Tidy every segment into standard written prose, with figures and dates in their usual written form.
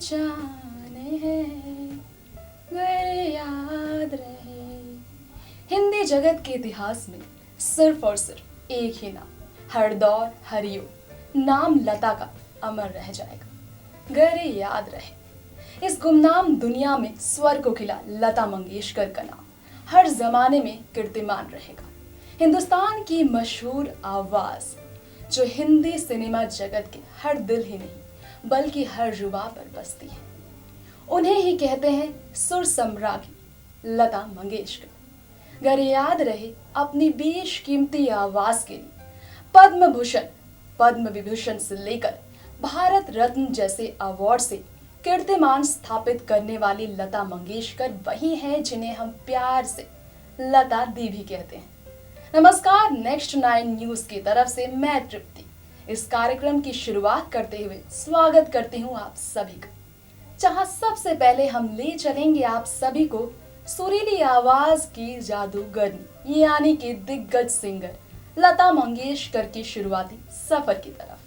पहचान है, अगर याद रहे। हिंदी जगत के इतिहास में सिर्फ और सिर्फ एक ही नाम, हर दौर हर युग, नाम लता का अमर रह जाएगा, अगर याद रहे। इस गुमनाम दुनिया में स्वर को खिला लता मंगेशकर का नाम हर जमाने में कीर्तिमान रहेगा। हिंदुस्तान की मशहूर आवाज जो हिंदी सिनेमा जगत के हर दिल ही नहीं बल्कि हर जुबां पर बसती है, उन्हें ही कहते हैं सुर सम्राज्ञी लता मंगेशकर। अगर याद रहे, अपनी बेशकीमती आवाज के लिए पद्म भूषण, पद्म विभूषण से लेकर भारत रत्न जैसे अवार्ड से कीर्तिमान स्थापित करने वाली लता मंगेशकर वही हैं जिन्हें हम प्यार से लता दी भी कहते हैं। नमस्कार, नेक्स्ट 9 न्यूज की तरफ से मैं तृप्ति इस कार्यक्रम की शुरुआत करते हुए स्वागत करती हूँ आप सभी का, जहाँ सबसे पहले हम ले चलेंगे आप सभी को सुरीली आवाज की जादूगरनी यानी कि दिग्गज सिंगर लता मंगेशकर की शुरुआती सफर की तरफ।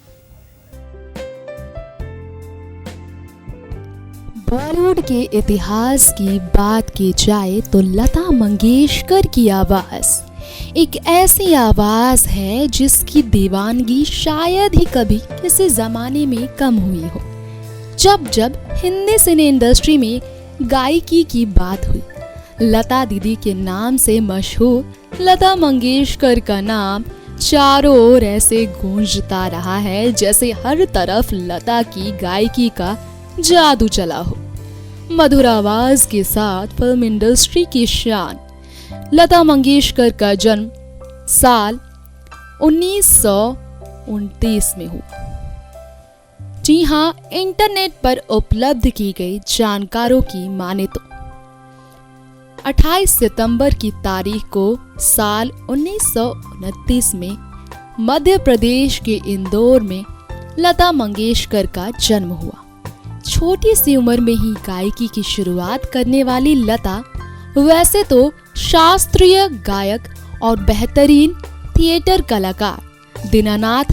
बॉलीवुड के इतिहास की बात की जाए तो लता मंगेशकर की आवाज एक ऐसी आवाज है जिसकी दीवानगी शायद ही कभी किसी जमाने में कम हुई हो। जब जब हिंदी सिने इंडस्ट्री में गायकी की बात हुई, लता दीदी के नाम से मशहूर लता मंगेशकर का नाम चारों ओर ऐसे गूंजता रहा है जैसे हर तरफ लता की गायकी का जादू चला हो। मधुर आवाज के साथ फिल्म इंडस्ट्री की शान लता मंगेशकर का जन्म साल 1929 में हुआ। जी हाँ, इंटरनेट पर उपलब्ध की गई जानकारों की माने तो 28 सितंबर की तारीख को साल 1929 में मध्य प्रदेश के इंदौर में लता मंगेशकर का जन्म हुआ। छोटी सी उम्र में ही गायकी की शुरुआत करने वाली लता वैसे तो शास्त्रीय गायक और बेहतरीन थिएटर कलाकार दीनानाथ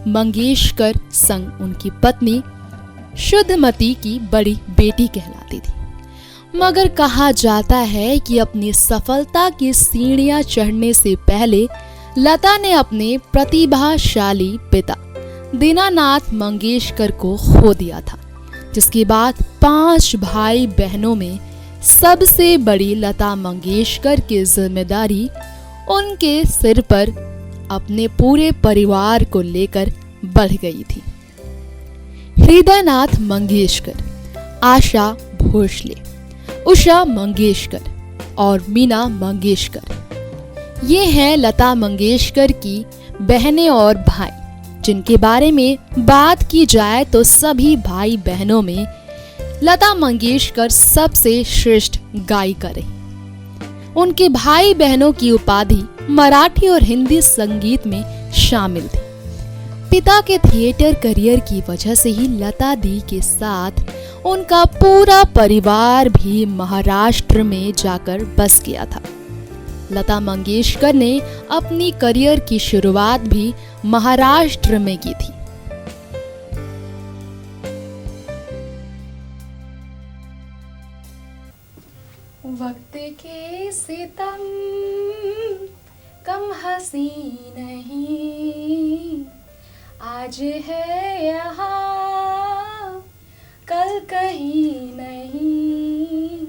मंगेशकर संग उनकी पत्नी शुद्धमती की बड़ी बेटी कहलाती थी। मगर कहा जाता है कि अपनी सफलता की सीढ़ियां चढ़ने से पहले लता ने अपने प्रतिभाशाली पिता दीनानाथ मंगेशकर को खो दिया था, जिसके बाद 5 भाई बहनों में सबसे बड़ी लता मंगेशकर की जिम्मेदारी उनके सिर पर अपने पूरे परिवार को लेकर बढ़ गई थी। हृदयनाथ मंगेशकर, आशा भोसले, उषा मंगेशकर और मीना मंगेशकर, ये हैं लता मंगेशकर की बहनें और भाई, जिनके बारे में बात की जाए तो सभी भाई बहनों में लता मंगेशकर सबसे श्रेष्ठ गायिका रही। उनके भाई बहनों की उपाधि मराठी और हिंदी संगीत में शामिल थी। पिता के थिएटर करियर की वजह से ही लता दी के साथ उनका पूरा परिवार भी महाराष्ट्र में जाकर बस गया था। लता मंगेशकर ने अपनी करियर की शुरुआत भी महाराष्ट्र में की थी। वक्त के सितम कम हंसी नहीं, आज है यहाँ कल कहीं नहीं।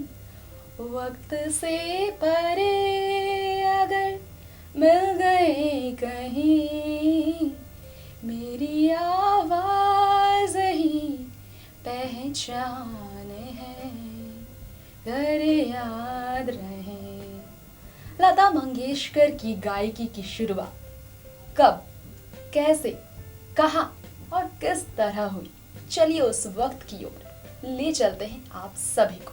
वक्त से परे अगर मिल गए कहीं, मेरी आवाज ही पहचान है, अगर याद रहे। लता मंगेशकर की गायकी की शुरुआत कब, कैसे, कहाँ और किस तरह हुई, चलिए उस वक्त की ओर ले चलते हैं आप सभी को।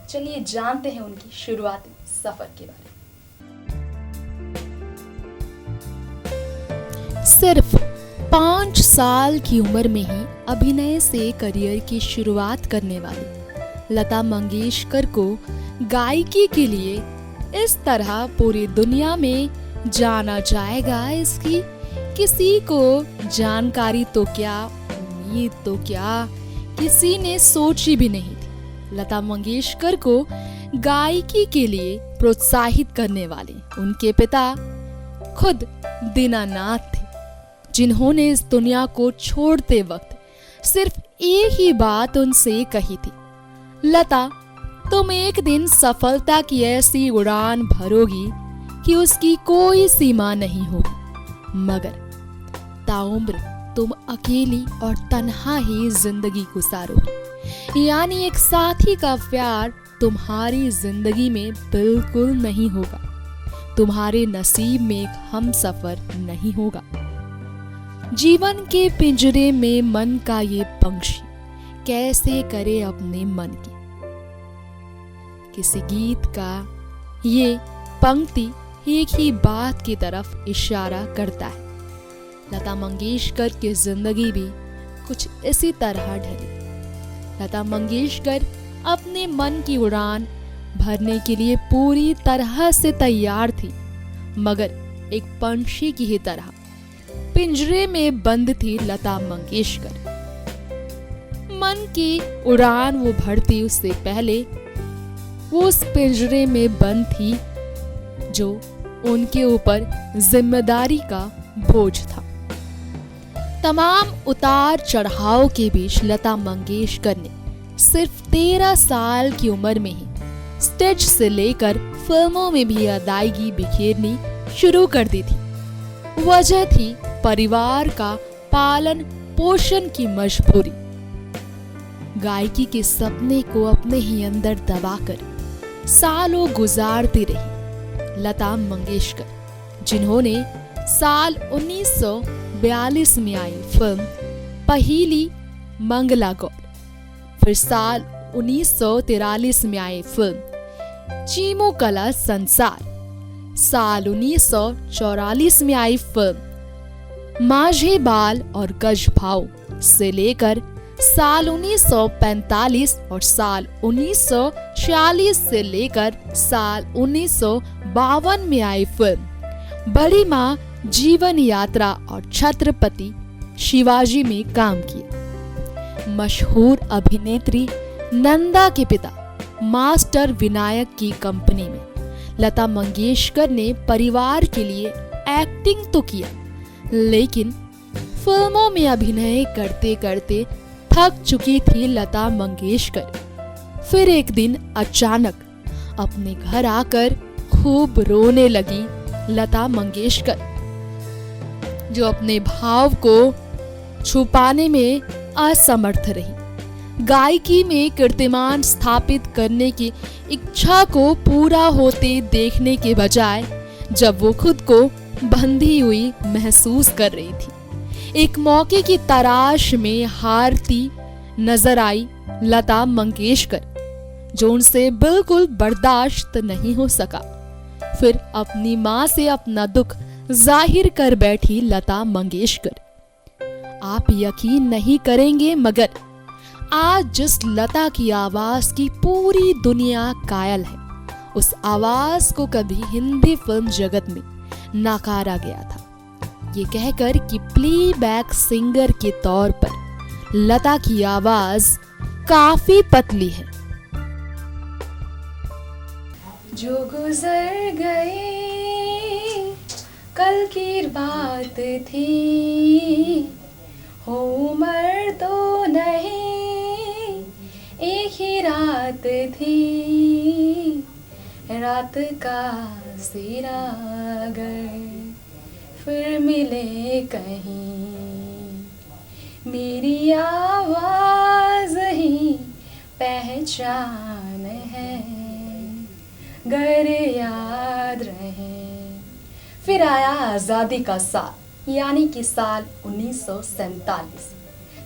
चलिए जानते हैं उनकी शुरुआती सफर के बारे में। सिर्फ 5 साल की उम्र में ही अभिनय से करियर की शुरुआत करने वाली लता मंगेशकर को गायकी के लिए इस तरह पूरी दुनिया में जाना जाएगा, इसकी किसी को जानकारी तो क्या, उम्मीद तो क्या किसी ने सोची भी नहीं थी। लता मंगेशकर को गायकी के लिए प्रोत्साहित करने वाले उनके पिता खुद दीनानाथ थे, जिन्होंने इस दुनिया को छोड़ते वक्त सिर्फ एक ही बात उनसे कही थी, लता तुम एक दिन सफलता की ऐसी उड़ान भरोगी कि उसकी कोई सीमा नहीं होगी, मगर ताउम्र तुम अकेली और तन्हा ही जिंदगी गुजारोगी। यानी एक साथी का प्यार तुम्हारी जिंदगी में बिल्कुल नहीं होगा, तुम्हारे नसीब में एक हमसफर नहीं होगा। जीवन के पिंजरे में मन का ये पंछी कैसे करे अपने मन की। किसी गीत का ये पंक्ति एक ही बात की तरफ इशारा करता है। लता मंगेशकर की जिंदगी भी कुछ इसी तरह ढली। लता मंगेशकर अपने मन की उड़ान भरने के लिए पूरी तरह से तैयार थी, मगर एक पंछी की ही तरह पिंजरे में बंद थी लता मंगेशकर। मन की उड़ान वो भरती उससे पहले वो उस पिंजरे में बंद थी जो उनके ऊपर जिम्मेदारी का बोझ था। तमाम उतार चढ़ाव के बीच लता मंगेशकर ने सिर्फ 13 साल की उम्र में ही स्टेज से लेकर फिल्मों में भी अदायगी बिखेरनी शुरू कर दी थी। वजह थी परिवार का पालन पोषण की मजबूरी। गायकी के सपने को अपने ही अंदर दबाकर सालों गुजारती रही लता मंगेशकर, जिन्होंने साल 1942 में आई फिल्म पहली मंगला गौर, फिर साल 1943 में आई फिल्म चीमू कला संसार, साल 1944 में आई फिल्म माझे बाल और गज भाव से लेकर साल 1945 और साल 1946 से लेकर साल 1952 में आई फिल्म बड़ी माँ जीवन यात्रा और छत्रपति शिवाजी में काम किया। मशहूर अभिनेत्री नंदा के पिता मास्टर विनायक की कंपनी में लता मंगेशकर ने परिवार के लिए एक्टिंग तो किया, लेकिन फिल्मों में अभिनय करते करते थक चुकी थी लता मंगेशकर। फिर एक दिन अचानक अपने घर आकर खूब रोने लगी लता मंगेशकर, जो अपने भाव को छुपाने में असमर्थ रही। गायकी में कीर्तिमान स्थापित करने की इच्छा को पूरा होते देखने के बजाय जब वो खुद को बंधी हुई महसूस कर रही थी, एक मौके की तलाश में हारती नजर आई लता मंगेशकर, जो उनसे बिल्कुल बर्दाश्त नहीं हो सका। फिर अपनी मां से अपना दुख जाहिर कर बैठी लता मंगेशकर। आप यकीन नहीं करेंगे, मगर आज जिस लता की आवाज की पूरी दुनिया कायल है, उस आवाज को कभी हिंदी फिल्म जगत में नकारा गया था, ये कहकर कि प्लेबैक सिंगर के तौर पर लता की आवाज काफी पतली है। जो गुजर गए कल की बात थी, हो उम्र तो नहीं एक ही रात थी, रात का सिरा अगर फिर मिले कहीं, मेरी आवाज ही पहचान है, गर याद रहे। फिर आया आज़ादी का साल, यानी कि साल 1947,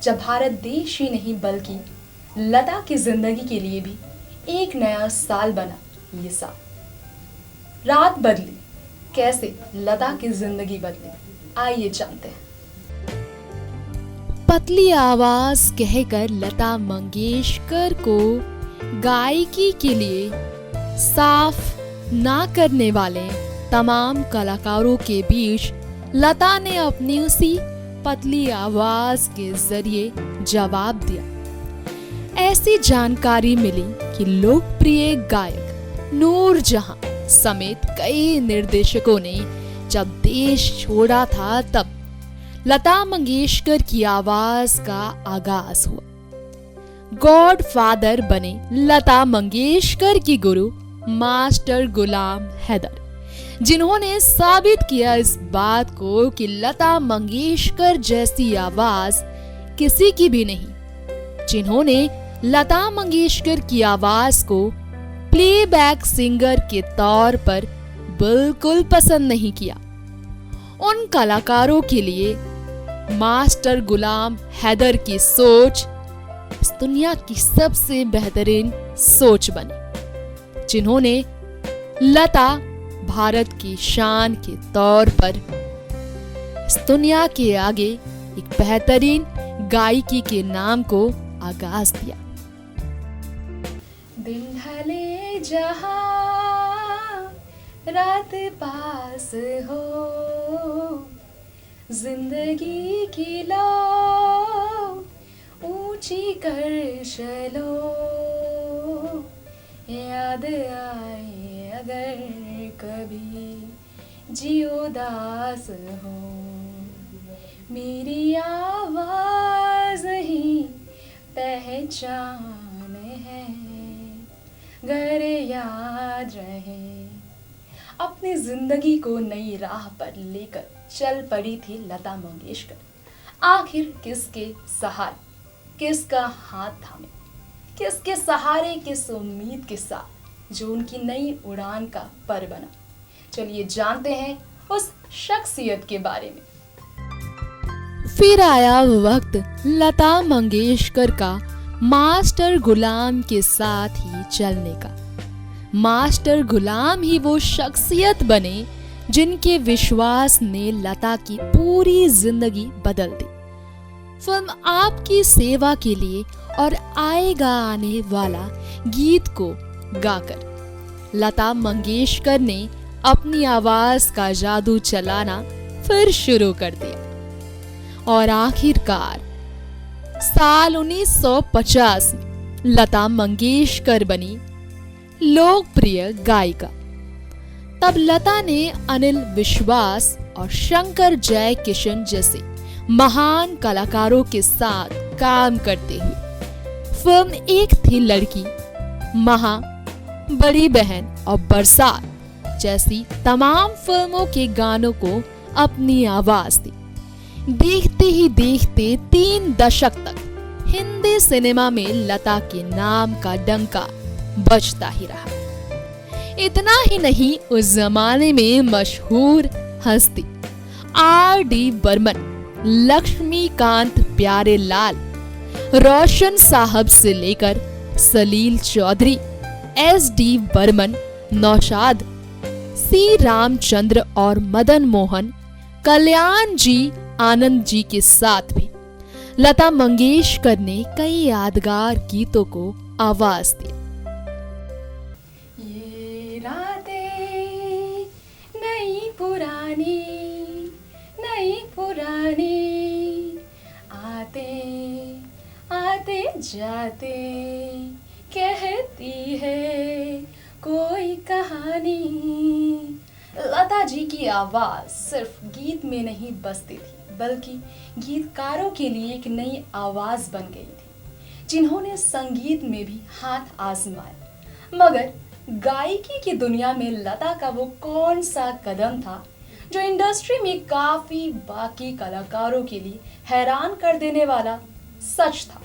जब भारत देश ही नहीं बल्कि लता की जिंदगी के लिए भी एक नया साल बना। ये साल रात बदली, कैसे लता की जिंदगी बदली, आइए जानते हैं। पतली आवाज कहकर लता मंगेशकर को गायकी के लिए साफ ना करने वाले तमाम कलाकारों के बीच लता ने अपनी उसी पतली आवाज के जरिए जवाब दिया। ऐसी जानकारी मिली कि लोकप्रिय गायक नूरजहां समेत कई निर्देशकों ने जब देश छोड़ा था तब लता मंगेशकर की आवाज का आगाज हुआ। गॉड फादर बने लता मंगेशकर की गुरु मास्टर गुलाम हैदर, जिन्होंने साबित किया इस बात को कि लता मंगेशकर जैसी आवाज किसी की भी नहीं, जिन्होंने लता मंगेशकर की आवाज को प्लेबैक सिंगर के तौर पर बिल्कुल पसंद नहीं किया। उन कलाकारों के लिए मास्टर गुलाम हैदर की सोच इस दुनिया की सबसे बेहतरीन सोच बनी, जिन्होंने लता भारत की शान के तौर पर इस दुनिया के आगे एक बेहतरीन गायकी के नाम को आगाज दिया। दिन ढले जहां रात पास हो, जिंदगी की लो ऊंची कर चलो, याद आए अगर कभी जियो दास हो, मेरी आवाज ही पहचान है, घर याद रहे। अपनी जिंदगी को नई राह पर लेकर चल पड़ी थी लता मंगेशकर। आखिर किसके सहारे, किसका हाथ थामे, किसके सहारे, किस उम्मीद के साथ जो उनकी नई उड़ान का पर बना। चलिए जानते हैं उस शख्सियत के बारे में। फिर आया वक्त लता मंगेशकर का मास्टर गुलाम के साथ ही चलने का। मास्टर गुलाम ही वो शख्सियत बने जिनके विश्वास ने लता की पूरी जिंदगी बदल दी। फिल्म आपकी सेवा के लिए और आएगा आने वाला गीत को गाकर लता मंगेशकर ने अपनी आवाज का जादू चलाना फिर शुरू कर दिया और आखिरकार साल 1950 में लता मंगेशकर बनी लोकप्रिय गायिका। तब लता ने अनिल विश्वास और शंकर जयकिशन जैसे महान कलाकारों के साथ काम करते हुए फिल्म एक थी लड़की, महा, बड़ी बहन और बरसात जैसी तमाम फिल्मों के गानों को अपनी आवाज दी। देखते ही देखते 3 दशक तक हिंदी सिनेमा में लता के नाम का डंका बजता ही रहा। इतना ही नहीं, उस जमाने में मशहूर हस्ती R.D. बर्मन, लक्ष्मीकांत प्यारेलाल, रोशन साहब से लेकर सलील चौधरी, S.D. बर्मन, नौशाद, C. रामचंद्र और मदन मोहन, कल्याण जी, आनंद जी के साथ भी लता मंगेशकर ने कई यादगार गीतों को आवाज दी। ये रातें नई पुरानी आते जाते कहती है कोई कहानी। लता जी की आवाज सिर्फ गीत में नहीं बसती थी, बल्कि गीतकारों के लिए एक नई आवाज बन गई थी, जिन्होंने संगीत में भी हाथ आजमाया। मगर गायकी की दुनिया में लता का वो कौन सा कदम था जो इंडस्ट्री में काफी बाकी कलाकारों के लिए हैरान कर देने वाला सच था।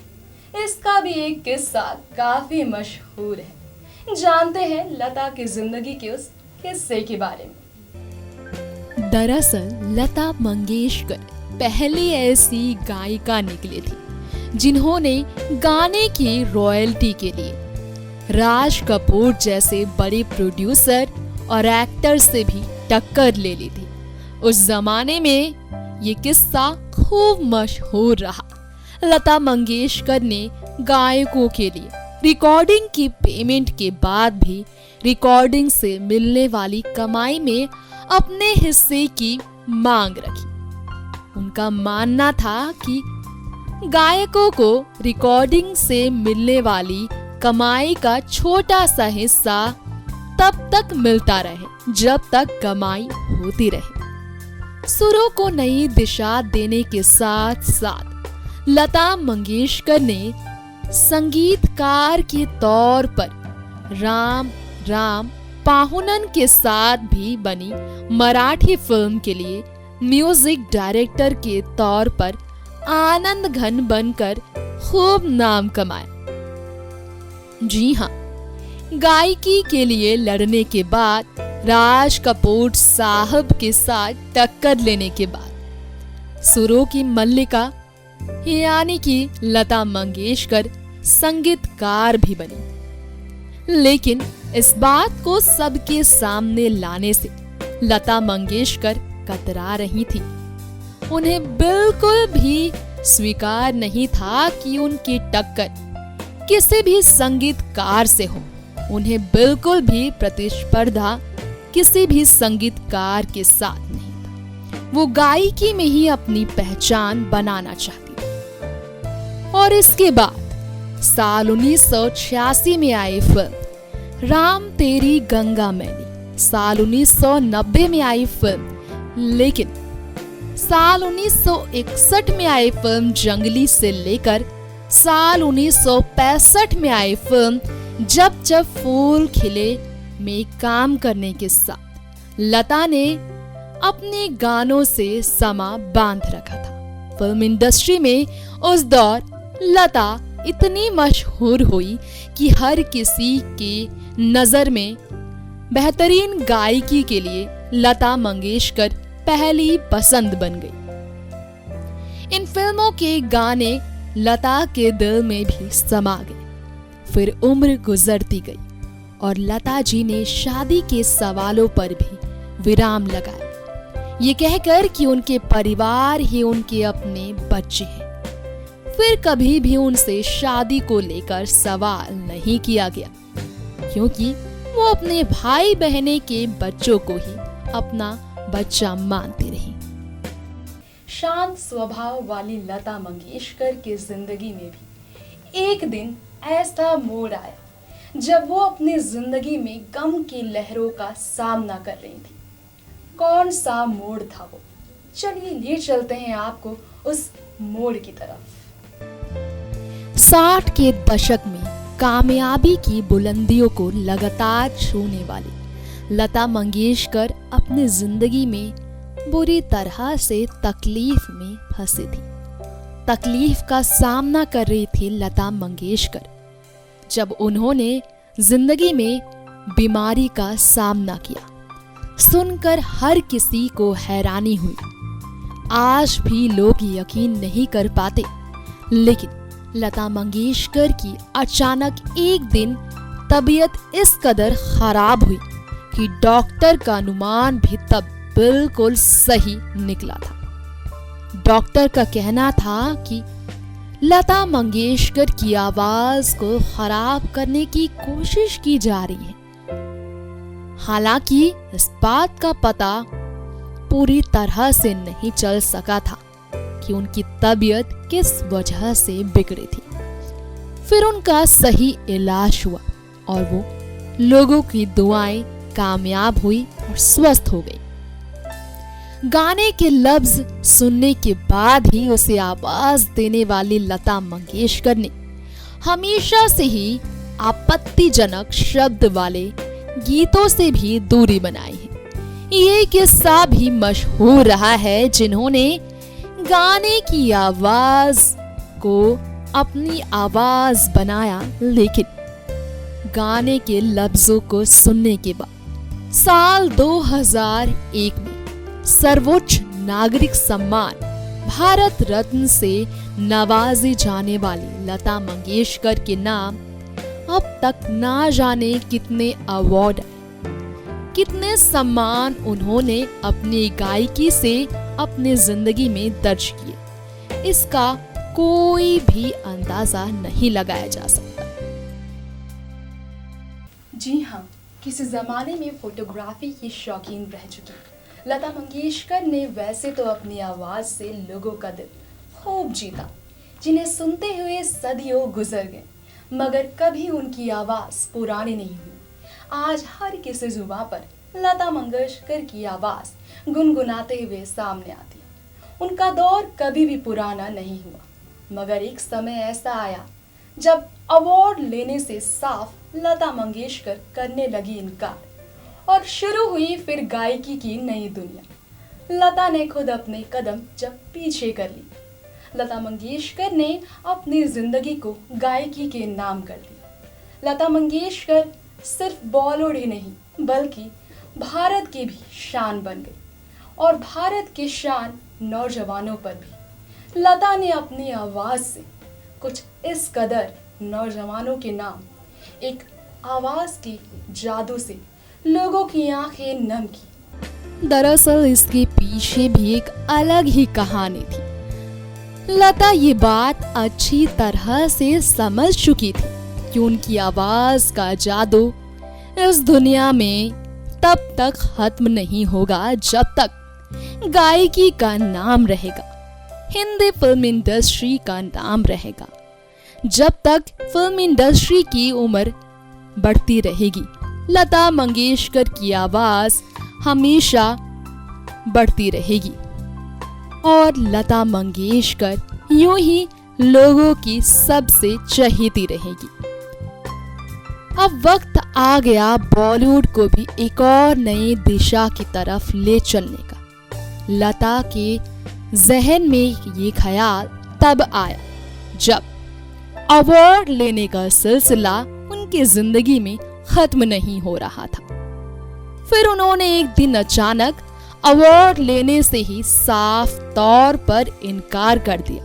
इसका भी एक किस्सा काफी मशहूर है। जानते हैं लता की जिंदगी के उस किस्से के बारे में। दरअसल लता मंगेशकर पहली ऐसी गायिका निकली थी जिन्होंने गाने की रॉयल्टी के लिए राज कपूर जैसे बड़े प्रोड्यूसर और एक्टर से भी टक्कर ले ली थी। उस जमाने में ये किस्सा खूब मशहूर रहा। लता मंगेशकर ने गायकों के लिए रिकॉर्डिंग की पेमेंट के बाद भी रिकॉर्डिंग से मिलने वाली कमाई में अपने हिस्से की मांग रखी। उनका मानना था कि गायकों को रिकॉर्डिंग से मिलने वाली कमाई का छोटा सा हिस्सा तब तक मिलता रहे जब तक कमाई होती रहे। सुरों को नई दिशा देने के साथ साथ लता मंगेशकर ने संगीतकार के तौर पर राम राम पाहुनन के साथ भी बनी मराठी फिल्म के लिए म्यूजिक डायरेक्टर के तौर पर आनंद घन बनकर खूब नाम कमाया। जी हाँ, गायकी के लिए लड़ने के बाद, राज कपूर साहब के साथ टक्कर लेने के बाद सुरों की मल्लिका यानी कि लता मंगेशकर संगीतकार भी बनी। लेकिन इस बात को सबके सामने लाने से लता मंगेशकर कतरा रही थी। उन्हें बिल्कुल भी स्वीकार नहीं था कि उनकी टक्कर किसी भी संगीतकार से हो। उन्हें बिल्कुल भी प्रतिस्पर्धा किसी भी संगीतकार के साथ नहीं था। वो गायकी में ही अपनी पहचान बनाना चाहती थी। और इसके बाद साल 1986 में आई फिल्म राम तेरी गंगा मैली, साल 1990 में आई फिल्म लेकिन, साल 1961 में आई फिल्म जंगली से लेकर साल 1965 में आई फिल्म जब जब फूल खिले में काम करने के साथ लता ने अपने गानों से समा बांध रखा था। फिल्म इंडस्ट्री में उस दौर लता इतनी मशहूर हुई कि हर किसी के नजर में बेहतरीन गायकी के लिए लता मंगेशकर पहली पसंद बन गई। इन फिल्मों के गाने लता के दिल में भी समा गए। फिर उम्र गुजरती गई और लता जी ने शादी के सवालों पर भी विराम लगाया, ये कहकर कि उनके परिवार ही उनके अपने बच्चे हैं। फिर कभी भी उनसे शादी को लेकर सवाल नहीं किया गया, क्योंकि वो अपने भाई बहने के बच्चों को ही अपना बच्चा मानती रही। शांत स्वभाव वाली लता मंगेशकर की जिंदगी में भी एक दिन ऐसा मोड़ आया जब वो अपनी जिंदगी में गम की लहरों का सामना कर रही थी। कौन सा मोड़ था वो? चलिए ले चलते हैं आपको उस मोड़ की तरफ। 60 के दशक में कामयाबी की बुलंदियों को लगातार छूने वाली लता मंगेशकर अपनी जिंदगी में बुरी तरह से तकलीफ में फंसी थी। तकलीफ का सामना कर रही थी लता मंगेशकर जब उन्होंने जिंदगी में बीमारी का सामना किया। सुनकर हर किसी को हैरानी हुई। आज भी लोग यकीन नहीं कर पाते, लेकिन लता मंगेशकर की अचानक एक दिन तबीयत इस कदर खराब हुई कि डॉक्टर का अनुमान भी तब बिल्कुल सही निकला था। डॉक्टर का कहना था कि लता मंगेशकर की आवाज को खराब करने की कोशिश की जा रही है। हालांकि इस बात का पता पूरी तरह से नहीं चल सका था कि उनकी तबीयत किस वजह से बिगड़ी थी। फिर उनका सही इलाज हुआ और वो लोगों की दुआएं कामयाब हुई और स्वस्थ हो गई। गाने के लफ्ज सुनने के बाद ही उसे आवाज देने वाली लता मंगेशकर ने हमेशा से ही आपत्तिजनक शब्द वाले गीतों से भी दूरी बनाई है। ये किस्सा भी मशहूर रहा है जिन्होंने गाने की आवाज को अपनी आवाज बनाया, लेकिन गाने के लफ्जों को सुनने के बाद साल 2001 में सर्वोच्च नागरिक सम्मान भारत रत्न से नवाजी जाने वाली लता मंगेशकर के नाम अब तक ना जाने कितने अवार्ड, कितने सम्मान उन्होंने अपनी गायकी से अपने जिंदगी में दर्ज किए, इसका कोई भी अंदाजा नहीं लगाया जा सकता। जी हाँ, किसी जमाने में फोटोग्राफी की शौकीन रह चुकी लता मंगेशकर ने वैसे तो अपनी आवाज से लोगों का दिल खूब जीता, जिन्हें सुनते हुए सदियों गुजर गए, मगर कभी उनकी आवाज़ पुरानी नहीं हुई। आज हर किसी जुबां पर लता मंगेशकर की आवाज़ गुनगुनाते हुए सामने आती है। उनका दौर कभी भी पुराना नहीं हुआ, मगर एक समय ऐसा आया जब अवार्ड लेने से साफ लता मंगेशकर करने लगी इनकार, और शुरू हुई फिर गायकी की नई दुनिया। लता ने खुद अपने कदम जब पीछे कर ली, लता मंगेशकर ने अपनी जिंदगी को गायकी के नाम कर दिया। लता मंगेशकर सिर्फ बॉलीवुड ही नहीं बल्कि भारत की भी शान बन गई, और भारत की शान नौजवानों पर भी। लता ने अपनी आवाज़ से कुछ इस कदर नौजवानों के नाम, एक आवाज़ के जादू से लोगों की आंखें नम की। दरअसल इसके पीछे भी एक अलग ही कहानी थी। लता ये बात अच्छी तरह से समझ चुकी थी कि उनकी आवाज का जादू इस दुनिया में तब तक खत्म नहीं होगा जब तक गायकी का नाम रहेगा, हिंदी फिल्म इंडस्ट्री का नाम रहेगा, जब तक फिल्म इंडस्ट्री की उम्र बढ़ती रहेगी। लता मंगेशकर की आवाज हमेशा बढ़ती रहेगी और लता मंगेशकर यूं ही लोगों की सबसे चहेती रहेगी। अब वक्त आ गया बॉलीवुड को भी एक और नई दिशा की तरफ ले चलने का। लता के जहन में ये ख्याल तब आया जब अवार्ड लेने का सिलसिला उनकी जिंदगी में खत्म नहीं हो रहा था। फिर उन्होंने एक दिन अचानक अवार्ड लेने से ही साफ तौर पर इनकार कर दिया,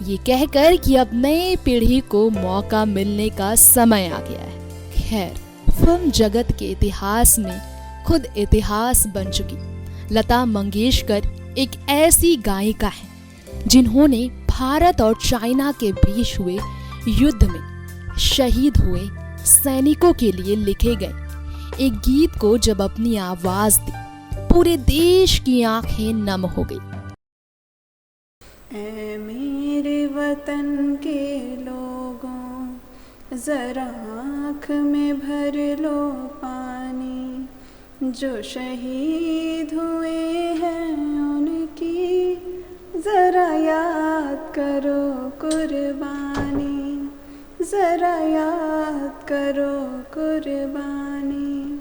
ये कहकर कि अब नई पीढ़ी को मौका मिलने का समय आ गया है। खैर, फिल्म जगत के इतिहास में खुद इतिहास बन चुकी लता मंगेशकर एक ऐसी गायिका है जिन्होंने भारत और चाइना के बीच हुए युद्ध में शहीद हुए सैनिकों के लिए लिखे गए एक गीत को जब अपनी आवाज दी, पूरे देश की आंखें नम हो गई। ऐ मेरे वतन के लोगों, जरा आँख में भर लो पानी, जो शहीद हुए हैं उनकी जरा याद करो कुर्बानी, जरा याद करो कुर्बानी।